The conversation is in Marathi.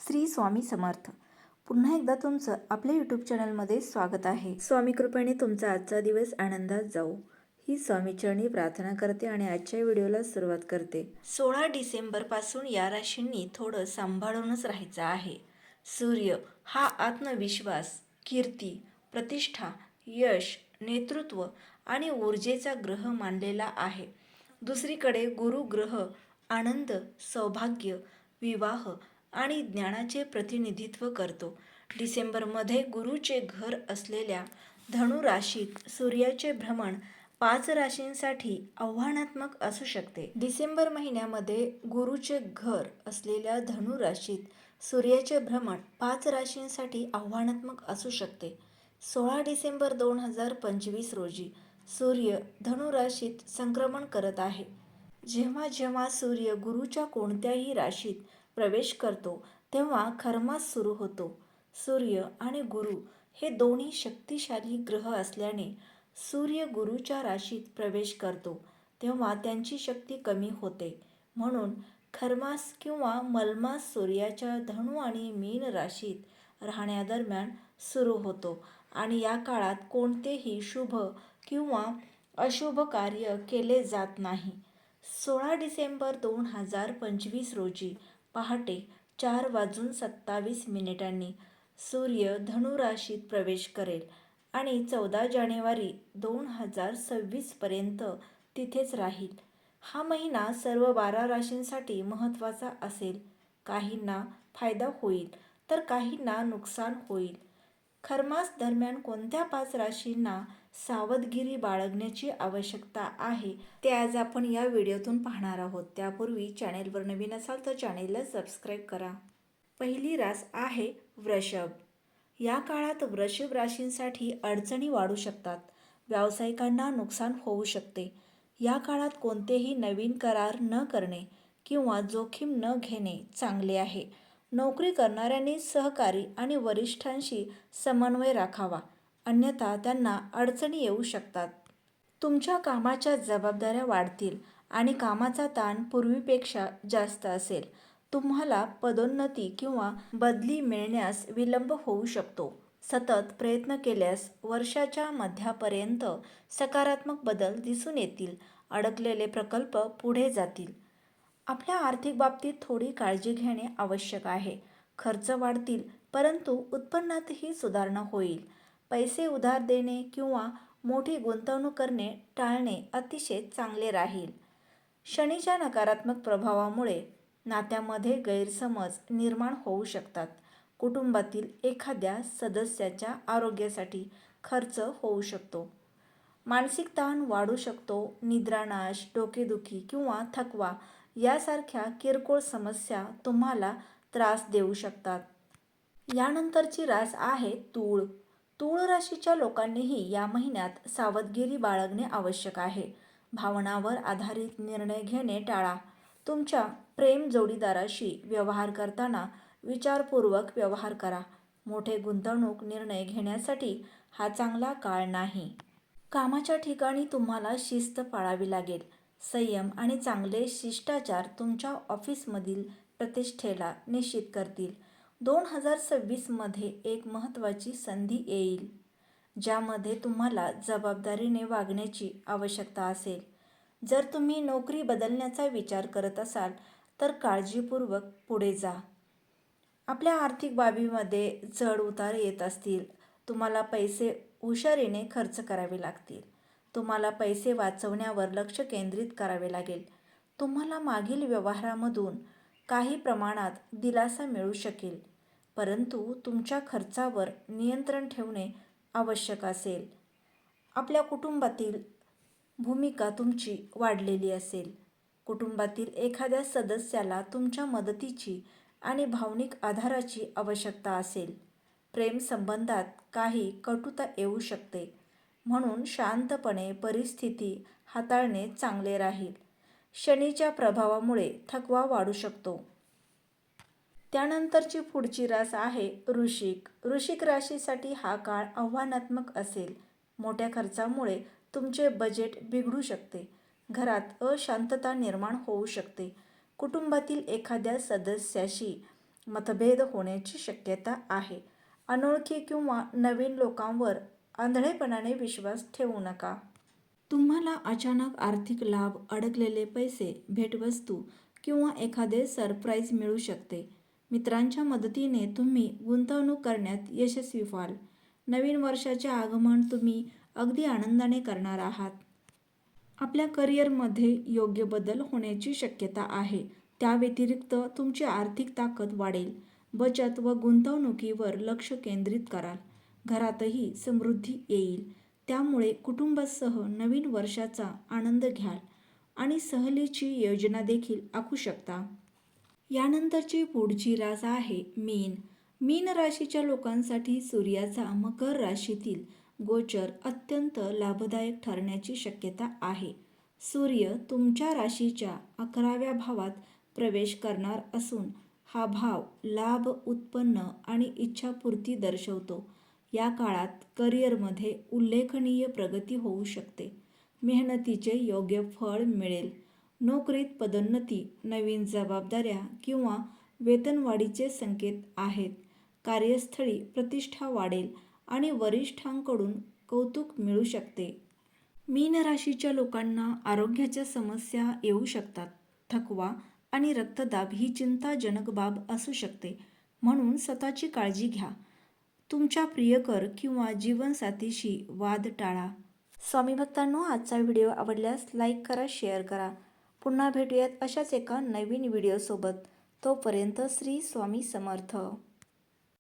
श्री स्वामी समर्थ. पुन्हा एकदा तुमचं आपल्या यूट्यूब चॅनलमध्ये स्वागत आहे. स्वामी कृपेने तुमचा आजचा दिवस आनंदात जाऊ ही स्वामीचरणी प्रार्थना करते आणि आजच्या व्हिडिओला सुरुवात करते. 16 डिसेंबरपासून या राशींनी थोडं सांभाळूनच राहायचं आहे. सूर्य हा आत्मविश्वास, कीर्ती, प्रतिष्ठा, यश, नेतृत्व आणि ऊर्जेचा ग्रह मानलेला आहे. दुसरीकडे गुरु ग्रह आनंद, सौभाग्य, विवाह आणि ज्ञानाचे प्रतिनिधित्व करतो. डिसेंबरमध्ये गुरुचे घर असलेल्या धनु राशीत सूर्याचे भ्रमण 5 राशींसाठी आव्हानात्मक असू शकते. डिसेंबर महिन्यामध्ये गुरुचे घर असलेल्या धनु राशीत सूर्याचे भ्रमण 5 राशींसाठी आव्हानात्मक असू शकते. 16 डिसेंबर 2025 रोजी सूर्य धनु राशीत संक्रमण करत आहे. जेव्हा जेव्हा सूर्य गुरुच्या कोणत्याही राशीत प्रवेश करतो तेव्हा खरमास सुरू होतो. सूर्य आणि गुरु हे दोन्ही शक्तिशाली ग्रह असल्याने सूर्य गुरुच्या राशीत प्रवेश करतो तेव्हा त्यांची शक्ती कमी होते. म्हणून खरमास किंवा मलमास सूर्याच्या धनु आणि मीन राशीत राहण्यादरम्यान सुरू होतो आणि या काळात कोणतेही शुभ किंवा अशुभ कार्य केले जात नाही. 16 डिसेंबर 2025 रोजी पहाटे 4:27 सूर्य धनु राशीत प्रवेश करेल आणि 14 जानेवारी 2026 पर्यंत तिथेच राहील. हा महिना सर्व 12 राशींसाठी महत्त्वाचा असेल. काहींना फायदा होईल तर काहींना नुकसान होईल. खरमास दरम्यान कोणत्या 5 राशींना सावधगिरी बाळगण्याची आवश्यकता आहे ते आज आपण या व्हिडिओतून पाहणार आहोत. त्यापूर्वी चॅनेलवर नवीन असाल तर चॅनेलला सबस्क्राईब करा. पहिली रास आहे वृषभ. या काळात वृषभ राशींसाठी अडचणी वाढू शकतात. व्यावसायिकांना नुकसान होऊ शकते. या काळात कोणतेही नवीन करार न करणे किंवा जोखीम न घेणे चांगले आहे. नोकरी करणाऱ्यांनी सहकारी आणि वरिष्ठांशी समन्वय राखावा, अन्यथा त्यांना अडचणी येऊ शकतात. तुमच्या कामाच्या जबाबदाऱ्या वाढतील आणि कामाचा ताण पूर्वीपेक्षा जास्त असेल. तुम्हाला पदोन्नती किंवा बदली मिळण्यास विलंब होऊ शकतो. सतत प्रयत्न केल्यास वर्षाच्या मध्यापर्यंत सकारात्मक बदल दिसून येतील. अडकलेले प्रकल्प पुढे जातील. आपल्या आर्थिक बाबतीत थोडी काळजी घेणे आवश्यक आहे. खर्च वाढतील परंतु उत्पन्नातही सुधारणा होईल. पैसे उधार देणे किंवा मोठी गुंतवणूक करणे टाळणे अतिशय चांगले राहील. शनीच्या नकारात्मक प्रभावामुळे नात्यामध्ये गैरसमज निर्माण होऊ शकतात. कुटुंबातील एखाद्या सदस्याच्या आरोग्यासाठी खर्च होऊ शकतो. मानसिक ताण वाढू शकतो. निद्रानाश, डोकेदुखी किंवा थकवा यासारख्या किरकोळ समस्या तुम्हाला त्रास देऊ शकतात. यानंतरची रास आहे तूळ. तूळ राशीच्या लोकांनीही या महिन्यात सावधगिरी बाळगणे आवश्यक आहे. भावनांवर आधारित निर्णय घेणे टाळा. तुमच्या प्रेम जोडीदाराशी व्यवहार करताना विचारपूर्वक व्यवहार करा. मोठे गुंतवणूक निर्णय घेण्यासाठी हा चांगला काळ नाही. कामाच्या ठिकाणी तुम्हाला शिस्त पाळावी लागेल. संयम आणि चांगले शिष्टाचार तुमच्या ऑफिसमधील प्रतिष्ठेला निश्चित करतील. 2026 मध्ये एक महत्त्वाची संधी येईल ज्यामध्ये तुम्हाला जबाबदारीने वागण्याची आवश्यकता असेल. जर तुम्ही नोकरी बदलण्याचा विचार करत असाल तर काळजीपूर्वक पुढे जा. आपल्या आर्थिक बाबीमध्ये चढ उतार येत असतील. तुम्हाला पैसे हुशारीने खर्च करावे लागतील. तुम्हाला पैसे वाचवण्यावर लक्ष केंद्रित करावे लागेल. तुम्हाला मागील व्यवहारामधून काही प्रमाणात दिलासा मिळू शकेल परंतु तुमच्या खर्चावर नियंत्रण ठेवणे आवश्यक असेल. आपल्या कुटुंबातील भूमिका तुमची वाढलेली असेल. कुटुंबातील एखाद्या सदस्याला तुमच्या मदतीची आणि भावनिक आधाराची आवश्यकता असेल. प्रेम संबंधात काही कटुता येऊ शकते म्हणून शांतपणे परिस्थिती हाताळणे चांगले राहील. शनीच्या प्रभावामुळे थकवा वाढू शकतो. त्यानंतरची पुढची रास आहे वृश्चिक. वृश्चिक राशीसाठी हा काळ आव्हानात्मक असेल. मोठ्या खर्चामुळे तुमचे बजेट बिघडू शकते. घरात अशांतता निर्माण होऊ शकते. कुटुंबातील एखाद्या सदस्याशी मतभेद होण्याची शक्यता आहे. अनोळखी किंवा नवीन लोकांवर आंधळेपणाने विश्वास ठेवू नका. तुम्हाला अचानक आर्थिक लाभ, अडकलेले पैसे, भेटवस्तू किंवा एखादे सरप्राईज मिळू शकते. मित्रांच्या मदतीने तुम्ही गुंतवणूक करण्यात यशस्वी व्हाल. नवीन वर्षाचे आगमन तुम्ही अगदी आनंदाने करणार आहात. आपल्या करिअरमध्ये योग्य बदल होण्याची शक्यता आहे. त्या व्यतिरिक्त तुमची आर्थिक ताकद वाढेल. बचत व गुंतवणुकीवर लक्ष केंद्रित कराल. घरातही समृद्धी येईल. त्यामुळे कुटुंबासह नवीन वर्षाचा आनंद घ्याल आणि सहलीची योजना देखील आखू शकता. यानंतरची पुढची रास आहे मीन. मीन राशीच्या लोकांसाठी सूर्याचा मकर राशीतील गोचर अत्यंत लाभदायक ठरण्याची शक्यता आहे. सूर्य तुमच्या राशीच्या 11व्या भावात प्रवेश करणार असून हा भाव लाभ, उत्पन्न आणि इच्छापूर्ती दर्शवतो. या काळात करिअरमध्ये उल्लेखनीय प्रगती होऊ शकते. मेहनतीचे योग्य फळ मिळेल. नोकरीत पदोन्नती, नवीन जबाबदाऱ्या किंवा वेतनवाढीचे संकेत आहेत. कार्यस्थळी प्रतिष्ठा वाढेल आणि वरिष्ठांकडून कौतुक मिळू शकते. मीन राशीच्या लोकांना आरोग्याच्या समस्या येऊ शकतात. थकवा आणि रक्तदाब ही चिंताजनक बाब असू शकते, म्हणून स्वतःची काळजी घ्या. तुमच्या प्रियकर किंवा जीवनसाथीशी वाद टाळा. स्वामी भक्तांनो, आजचा व्हिडिओ आवडल्यास लाईक करा, शेअर करा. पुन्हा भेटूयात अशाच एका नवीन व्हिडिओसोबत. तोपर्यंत श्री स्वामी समर्थ.